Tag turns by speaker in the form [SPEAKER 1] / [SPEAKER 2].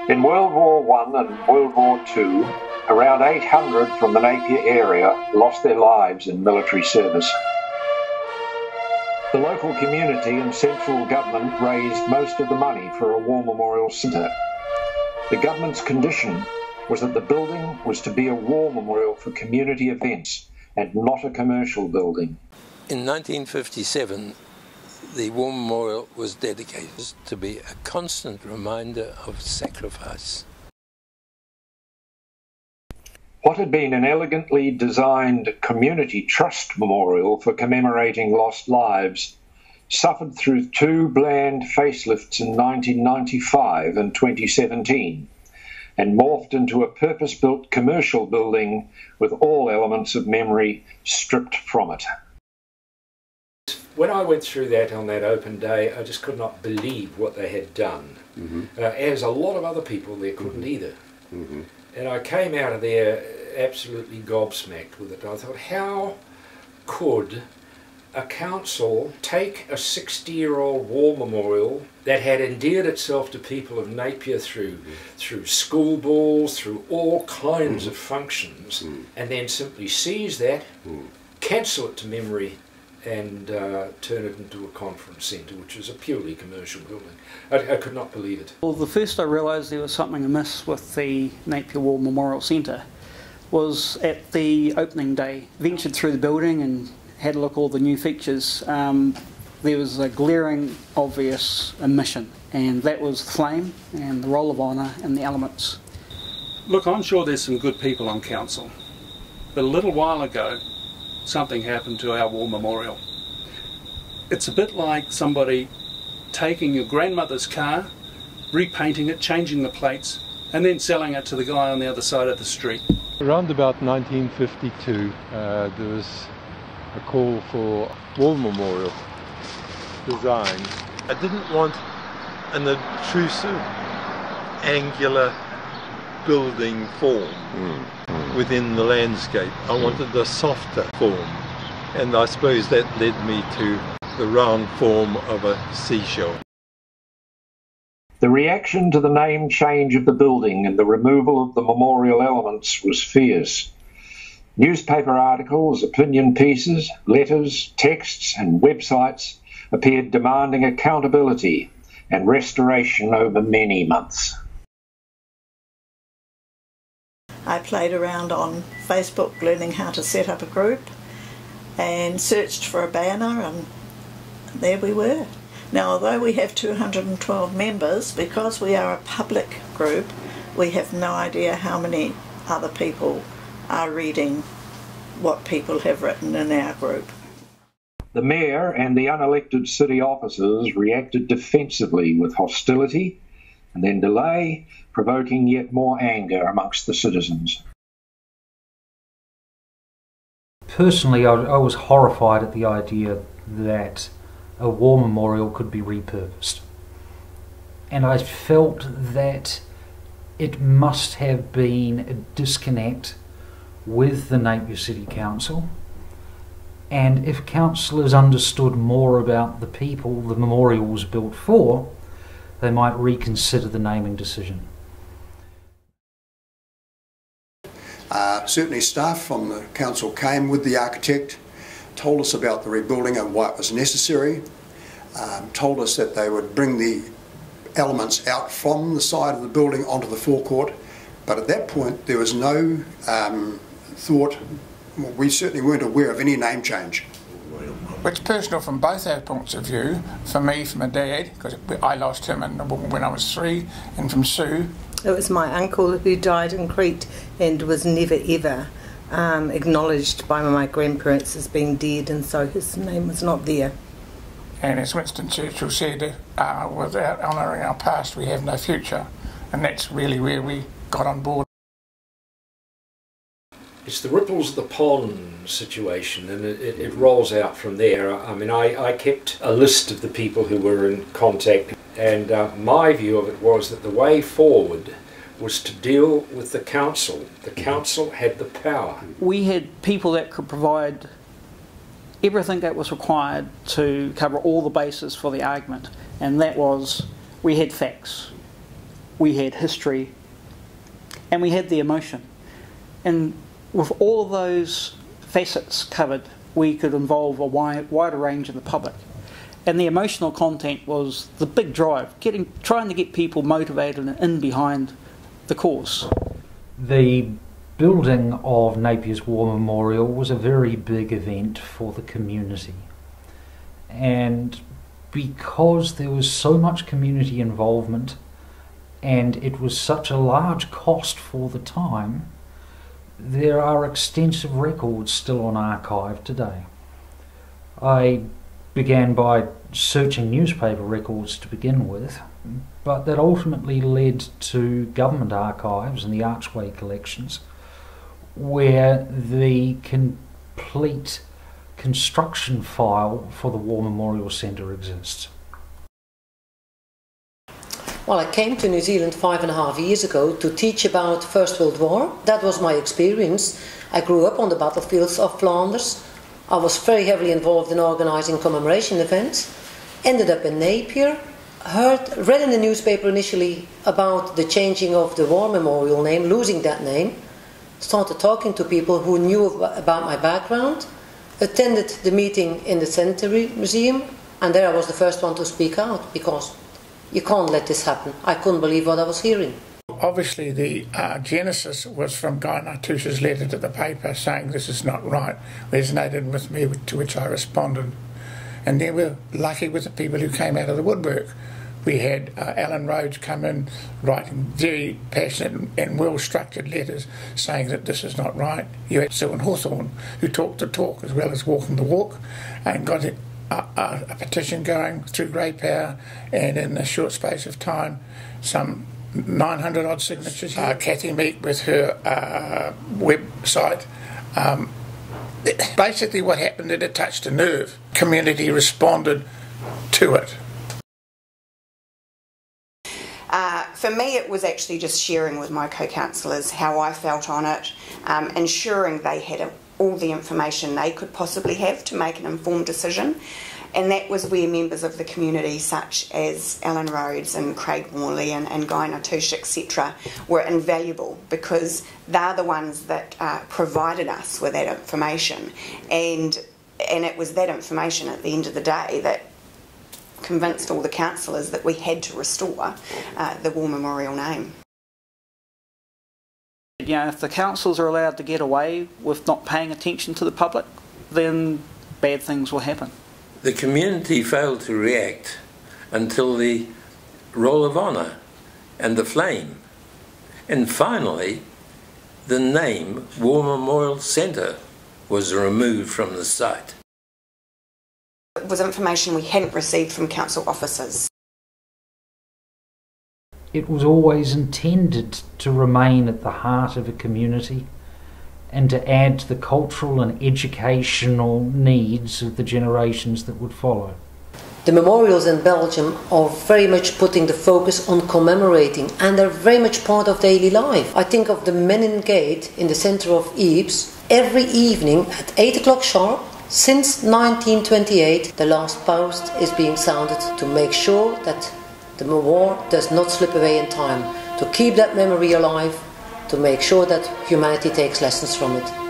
[SPEAKER 1] In World War I and World War II, around 800 from the Napier area lost their lives in military service. The local community and central government raised most of the money for a war memorial centre. The government's condition was that the building was to be a war memorial for community events and not a commercial building.
[SPEAKER 2] In 1957, the War Memorial was dedicated to be a constant reminder of sacrifice.
[SPEAKER 1] What had been an elegantly designed community trust memorial for commemorating lost lives suffered through two bland facelifts in 1995 and 2017 and morphed into a purpose-built commercial building with all elements of memory stripped from it.
[SPEAKER 3] When I went through that on that open day, I just could not believe what they had done. As a lot of other people there couldn't either. And I came out of there absolutely gobsmacked with it. I thought, how could a council take a 60-year-old war memorial that had endeared itself to people of Napier through school balls, through all kinds of functions, and then simply seize that, cancel it to memory, and turn it into a conference centre, which is a purely commercial building. I could not believe it.
[SPEAKER 4] Well, the first I realised there was something amiss with the Napier War Memorial Centre was at the opening day. Ventured through the building and had a look at all the new features. There was a glaring, obvious omission, and that was the flame and the roll of honour and the elements.
[SPEAKER 5] Look, I'm sure there's some good people on council, but a little while ago something happened to our war memorial. It's a bit like somebody taking your grandmother's car, repainting it, changing the plates, and then selling it to the guy on the other side of the street.
[SPEAKER 6] Around about 1952, there was a call for war memorial design. I didn't want an obtrusive, angular building form within the landscape. I wanted a softer form, and I suppose that led me to the round form of a seashell.
[SPEAKER 1] The reaction to the name change of the building and the removal of the memorial elements was fierce. Newspaper articles, opinion pieces, letters, texts and websites appeared demanding accountability and restoration over many months.
[SPEAKER 7] I played around on Facebook learning how to set up a group and searched for a banner, and there we were. Now, although we have 212 members, because we are a public group, we have no idea how many other people are reading what people have written in our group.
[SPEAKER 1] The Mayor and the unelected city officers reacted defensively with hostility and then delay, provoking yet more anger amongst the citizens.
[SPEAKER 8] Personally, I was horrified at the idea that a war memorial could be repurposed. And I felt that it must have been a disconnect with the Napier City Council, and if councillors understood more about the people the memorial was built for, they might reconsider the naming decision.
[SPEAKER 9] Certainly staff from the council came with the architect, told us about the rebuilding and why it was necessary, told us that they would bring the elements out from the side of the building onto the forecourt, but at that point there was no thought, we certainly weren't aware of any name change.
[SPEAKER 10] It's personal from both our points of view. For me, from my dad, because I lost him when I was 3, and from Sue.
[SPEAKER 11] It was my uncle who died in Crete and was never ever acknowledged by my grandparents as being dead, and so his name was not there.
[SPEAKER 10] And as Winston Churchill said, without honouring our past we have no future, and that's really where we got on board.
[SPEAKER 3] It's the ripples of the pond situation, and it rolls out from there. I mean, I kept a list of the people who were in contact, and my view of it was that the way forward was to deal with the council. The council had the power.
[SPEAKER 4] We had people that could provide everything that was required to cover all the bases for the argument, and that was, we had facts. we had history, and we had the emotion. And with all of those facets covered, we could involve a wider range of the public. And the emotional content was the big drive, trying to get people motivated and in behind the cause.
[SPEAKER 8] The building of Napier's War Memorial was a very big event for the community. And because there was so much community involvement and it was such a large cost for the time, there are extensive records still on archive today. I began by searching newspaper records to begin with, but that ultimately led to government archives and the Archway collections, where the complete construction file for the War Memorial Centre exists.
[SPEAKER 12] Well, I came to New Zealand 5.5 years ago to teach about First World War. That was my experience. I grew up on the battlefields of Flanders. I was very involved in organising commemoration events. Ended up in Napier. Read in the newspaper initially about the changing of the War Memorial name, losing that name. Started talking to people who knew about my background. Attended the meeting in the Centenary Museum, and there I was the first one to speak out, because you can't let this happen. I couldn't believe what I was hearing.
[SPEAKER 10] Obviously the genesis was from Guy Nartusha's letter to the paper saying this is not right, resonated with me, to which I responded. And then we're lucky with the people who came out of the woodwork. We had Alan Rhodes come in writing very passionate and well-structured letters saying that this is not right. You had Sue and Hawthorne who talked the talk as well as walking the walk, and got a petition going through Grey Power, and in a short space of time some 900 odd signatures. Kathy Meek with her website. Basically what happened, it touched a nerve. Community responded to it.
[SPEAKER 13] For me, it was actually just sharing with my co-councillors how I felt on it, ensuring they had all the information they could possibly have to make an informed decision. And that was where members of the community, such as Alan Rhodes and Craig Morley and Guy Nartusha, etc., were invaluable, because they're the ones that provided us with that information. And it was that information at the end of the day that convinced all the councillors that we had to restore the War Memorial name.
[SPEAKER 4] You know, if the councils are allowed to get away with not paying attention to the public, then bad things will happen.
[SPEAKER 2] The community failed to react until the Roll of Honour and the flame, and finally the name War Memorial Centre was removed from the site.
[SPEAKER 13] It was information we hadn't received from council officers.
[SPEAKER 8] It was always intended to remain at the heart of a community and to add to the cultural and educational needs of the generations that would follow.
[SPEAKER 12] The memorials in Belgium are very much putting the focus on commemorating, and they're very much part of daily life. I think of the Menin Gate in the centre of Ypres. Every evening at 8 o'clock sharp, since 1928, the last post is being sounded to make sure that the war does not slip away in time, to keep that memory alive, to make sure that humanity takes lessons from it.